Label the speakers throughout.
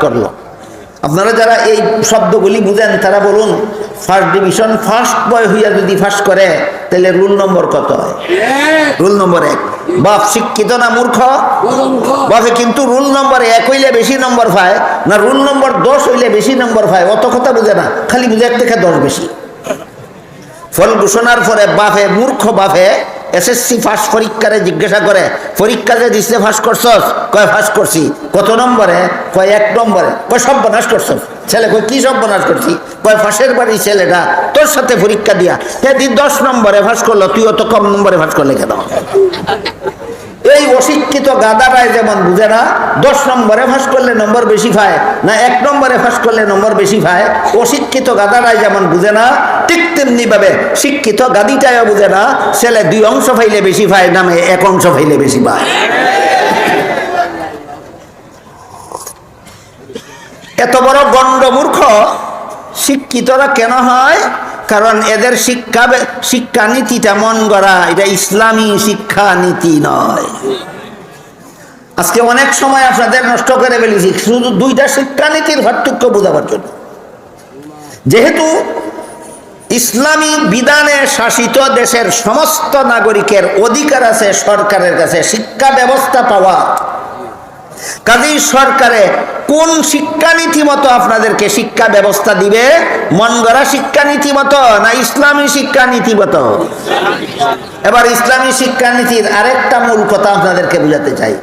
Speaker 1: করলো। আপনারা যারা এই শব্দগুলি বুঝেন তারা বলুন, ফার্স্ট ডিভিশন ফার্স্ট বয় হইয়া যদি ফার্স্ট করে তাহলে রুল নম্বর কত হয়? রুল নম্বর 1। বাপ শিক্ষিত না মূর্খ? বাপে কিন্তু রুল নম্বর 1 হইলে বেশি নম্বর পায় না রুল নম্বর 10 হইলে বেশি নম্বর পায়? অত কথা বুঝে না, খালি বুঝে 1 থেকে 10 বেশি। ফল ঘোষণার পরে বাপে, মূর্খ বাপে এসএসসি ফার্স্ট পরীক্ষারে জিজ্ঞাসা করে, পরীক্ষা যে দিচ্ছে ফার্স্ট করছস? কয় ফার্স্ট করছি। কত নম্বরে? কয় 1 নম্বরে। কয় সর্বনাশ করছস। ছেলে কয় কি সর্বনাশ করছি? কয় ফাঁসের বাড়ি ছেলেটা তোর সাথে পরীক্ষা দিয়া সেদিন 10 নম্বরে ফার্স্ট করলো, তুই অত কম নম্বরে ফার্স্ট করলে কেন? এই অশিক্ষিত গাদাটাই যেমন বুঝে না 10 নম্বরে ফার্স্ট করলে নম্বর বেশি পায় না 1 নম্বরে ফার্স্ট করলে নম্বর বেশি পায়, অশিক্ষিত গাদাটাই যেমন বুঝে না ঠিক তেমনি ভাবে শিক্ষিত গাদিটাও বুঝে না ছেলে 2 অংশ পাইলে বেশি পায় না 1 অংশ পাইলে বেশি পায়। এত বড় গণ্ডমূর্খ শিক্ষিতরা কেন হয়? কারণ এদের শিক্ষানীতিটা মন গড়া, এটা ইসলামী শিক্ষানীতি নয়। আজকে অনেক সময় আপনাদের নষ্ট করে ফেলেছি শুধু 2টা শিক্ষানীতির পার্থক্য বোঝাবার জন্য। যেহেতু ইসলামী বিধানে শাসিত দেশের সমস্ত নাগরিকের অধিকার আছে সরকারের কাছে শিক্ষা ব্যবস্থা পাওয়া, কাজেই সরকারে কোন শিক্ষানীতি মতো আপনাদেরকে শিক্ষা ব্যবস্থা দিবে? মন গড়া শিক্ষানীতি মতো না ইসলামী শিক্ষানীতি মতো? এবার ইসলামী শিক্ষানীতির আরেকটা মূল কথা আপনাদেরকে বুঝাতে চাই।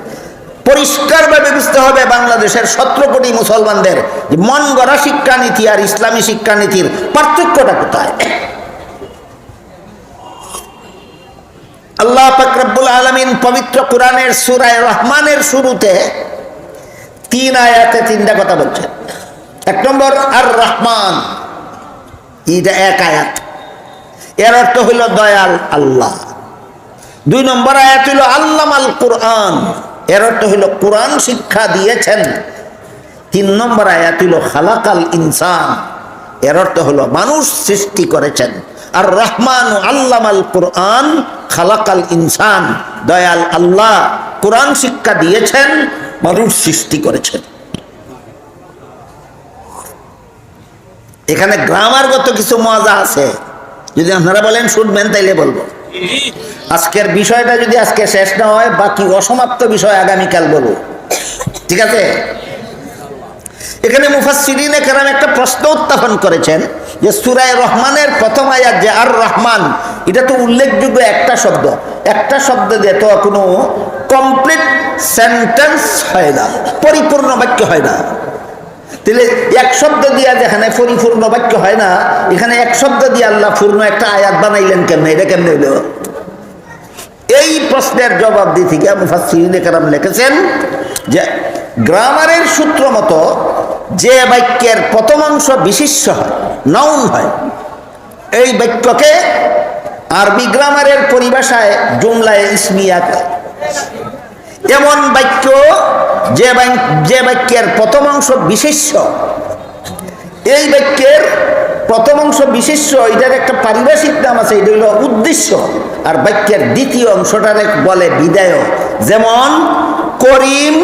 Speaker 1: পরিষ্কারভাবে বুঝতে হবে বাংলাদেশের 17 কোটি মুসলমানদের মন গড়া শিক্ষানীতি আর ইসলামী শিক্ষানীতির পার্থক্যটা কোথায়। আল্লাহ পাক রব্বুল আলামিন পবিত্র কোরআনের সূরা রহমানের শুরুতে 3 আয়াতে 3টা কথা বলছেন। 1 নম্বর আর রহমান, এটা 1 আয়াত, এর অর্থ হইল দয়াল আল্লাহ। 2 নম্বর আয়াত হইল আল্লামাল কুরআন, এর অর্থ হইল কোরআন শিক্ষা দিয়েছেন। 3 নম্বর আয়াত হইল খালাকাল ইনসান, এর অর্থ হলো মানুষ সৃষ্টি করেছেন। আর রহমান আল্লামাল কুরআন খালাকাল ইনসান, দয়াল আল্লাহ কোরআন শিক্ষা দিয়েছেন, মানুষ সৃষ্টি করেছেন। এখানে গ্রামারগত কিছু মজা আছে, যদি আপনারা বলেন শুনবেন তাইলে বলবো। আজকের বিষয়টা যদি আজকে শেষ না হয় বাকি অসমাপ্ত বিষয় আগামীকাল বলবো, ঠিক আছে? এখানে মুফাসসিরিনে কেরাম একটা প্রশ্ন উত্থাপন করেছেন যে সূরা রহমানের প্রথম আয়াত যে আর রহমান, এটা তো উল্লেখযোগ্য একটা শব্দ দিয়ে তো কোনো কমপ্লিট সেন্টেন্স হয় না, পরিপূর্ণ বাক্য হয় না। তাহলে 1 শব্দ দিয়া যেখানে পরিপূর্ণ বাক্য হয় না, এখানে 1 শব্দ দিয়ে আল্লাহ পূর্ণ একটা আয়াত বানাইলেন কেমনে? এটা কেমনে হইল? এই প্রশ্নের জবাব দিতে গিয়ে মুফাসসিরিনে কেরাম লিখেছেন যে গ্রামারের সূত্র মতো যে বাক্যের প্রথম অংশ বিশেষ্য হয়, নাউন হয়, এই বাক্যকে আরবি গ্রামারের পরিভাষায় জুমলায়ে ইসমিয়া কয়। এমন বাক্য যে বাক্যের প্রথম অংশ বিশেষ্য, এই বাক্যের প্রথম অংশ বিশেষ্য, এটার একটা পারিভাষিক নাম আছে, এটা হলো উদ্দেশ্য। আর বাক্যের দ্বিতীয় অংশটারে বলে বিদায়। যেমন করিম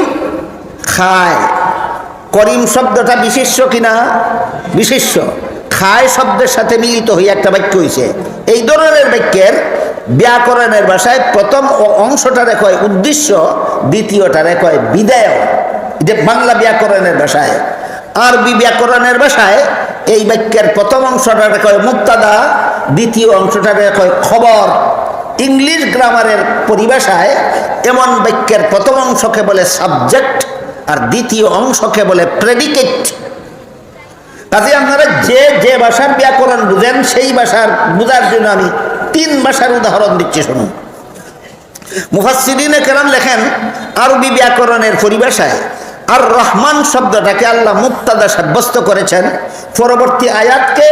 Speaker 1: খায়, করিম শব্দটা বিশেষ্য কিনা? বিশেষ্য। খায় শব্দের সাথে মিলিত হয়ে একটা বাক্য হয়েছে। এই ধরনের বাক্যের ব্যাকরণের ভাষায় প্রথম অংশটারে কয় উদ্দেশ্য, দ্বিতীয়টারে কয় বিদায়। এটা বাংলা ব্যাকরণের ভাষায়। আরবি ব্যাকরণের ভাষায় এই বাক্যের প্রথম অংশটারে কয় মুক্তাদা, দ্বিতীয় অংশটারে কয় খবর। ইংলিশ গ্রামারের পরিভাষায় এমন বাক্যের প্রথম অংশকে বলে সাবজেক্ট আর দ্বিতীয় অংশকে বলে প্রেডিকেট। কাজে আপনারা যে ভাষার ব্যাকরণ বুঝেন সেই ভাষার বুঝার জন্য আমি 3 ভাষার উদাহরণ দিচ্ছি, শুনুন। মুফাসসিরিনে কেরাম লেখেন আরবি ব্যাকরণের পরিভাষায় আর রহমান শব্দটাকে আল্লাহ মুক্তাদা সাব্যস্ত করেছেন। পরবর্তী আয়াতকে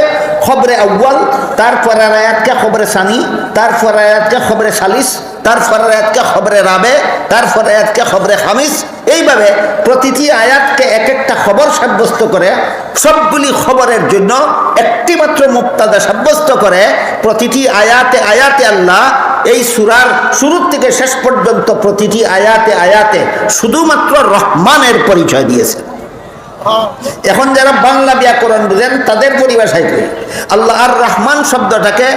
Speaker 1: খবরে আউয়াল, তারপরের আয়াতকে খবরে সানি, তারপর আয়াতকে খবরে সালিস, তারপর আয়াতকে খবরে রাবে, তারপর আয়াতকে খবরে খামিস। এইভাবে প্রতিটি আয়াতকে এক একটা খবর সাব্যস্ত করে, সবগুলি খবরের জন্য একটি মাত্র মুক্তাদা সাব্যস্ত করে। প্রতিটি আয়াতে আয়াতে আল্লাহ এই সূরার শুরু থেকে শেষ পর্যন্ত প্রতিটি আয়াতে আয়াতে শুধুমাত্র রহমানের পরিচয় দিয়েছেন। এখন যারা বাংলা ব্যাকরণ বুঝেন তাদের পরিভাষায় কই, আল্লাহ আর রহমান শব্দটাকে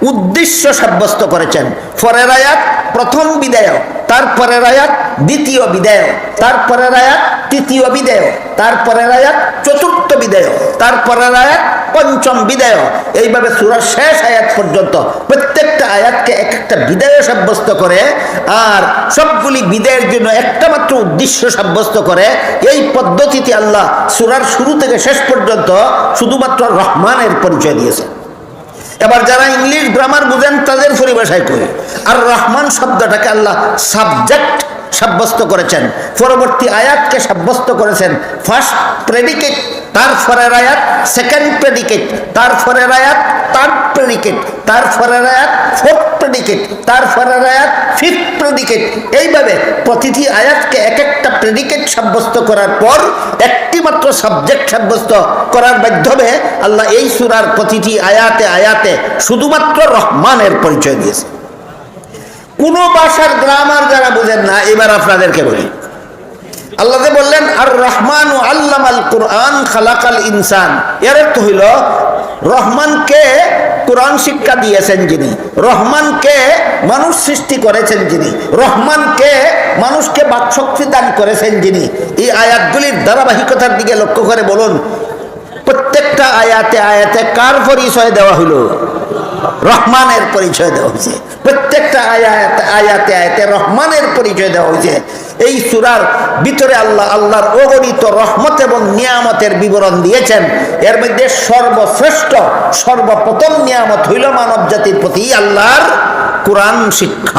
Speaker 1: উদ্দেশ্য সাব্যস্ত করেছেন। পরের আয়াত প্রথম বিদায়, তারপরের আয়াত দ্বিতীয় বিদায়, তারপরের আয়াত তৃতীয় বিদায়, তারপরের আয়াত চতুর্থ বিদায়, তারপরের আয়াত পঞ্চম বিদায়। এইভাবে সূরার শেষ আয়াত পর্যন্ত প্রত্যেকটা আয়াতকে এক একটা বিদায় সাব্যস্ত করে, আর সবগুলি বিদায়ের জন্য একটা মাত্র উদ্দেশ্য সাব্যস্ত করে। এই পদ্ধতিতে আল্লাহ সূরার শুরু থেকে শেষ পর্যন্ত শুধুমাত্র রহমানের পরিচয় দিয়েছে। এবার যারা ইংলিশ গ্রামার বুঝেন তাদের পরিভাষায় কই, আর রহমান শব্দটাকে আল্লাহ সাবজেক্ট সাব্যস্ত করেছেন। পরবর্তী আয়াতকে সাব্যস্ত করেছেন ফার্স্ট প্রেডিকেট, তারপরের আয়াত সেকেন্ড প্রেডিকেট, তারপরের আয়াত থার্ড প্রেডিকেট, তারপরের আয়াত ফোর্থ প্রেডিকেট, তারপরের আয়াত ফিফথ প্রেডিকেট। এইভাবে প্রতিটি আয়াতকে এক একটা প্রেডিকেট সাব্যস্ত করার পর একটি মাত্র সাবজেক্ট সাব্যস্ত করার মাধ্যমে আল্লাহ এই সূরার প্রতিটি আয়াতে আয়াতে শুধুমাত্র রহমানের পরিচয় দিয়েছে। কোন ভাষার গ্রামার যারা বুঝেন না, এবার আপনাদেরকে বলি, আল্লাহ যে বললেন আর রহমান ও আল্লামাল কুরআন খালাকাল ইনসান, এর অর্থ হইল রহমানকে কোরআন শিক্ষা দিয়েছেন যিনি, রহমানকে মানুষ সৃষ্টি করেছেন যিনি, রহমানকে মানুষকে বাকশক্তি দান করেছেন যিনি। এই আয়াতগুলির ধারাবাহিকতার দিকে লক্ষ্য করে বলুন, প্রত্যেকটা আয়াতে আয়াতে কার পরিচয় দেওয়া হলো? রহমানের পরিচয় দেওয়া হয়েছে। প্রত্যেকটা আয়াতে আয়াতে আয়াতে রহমানের পরিচয় দেওয়া হয়েছে। এই সূরার ভিতরে আল্লাহর অগণিত রহমত এবং নিয়ামতের বিবরণ দিয়েছেন। এর মধ্যে সর্বশ্রেষ্ঠ সর্বপ্রথম নিয়ামত হইল মানব জাতির প্রতি আল্লাহর কোরআন শিক্ষা।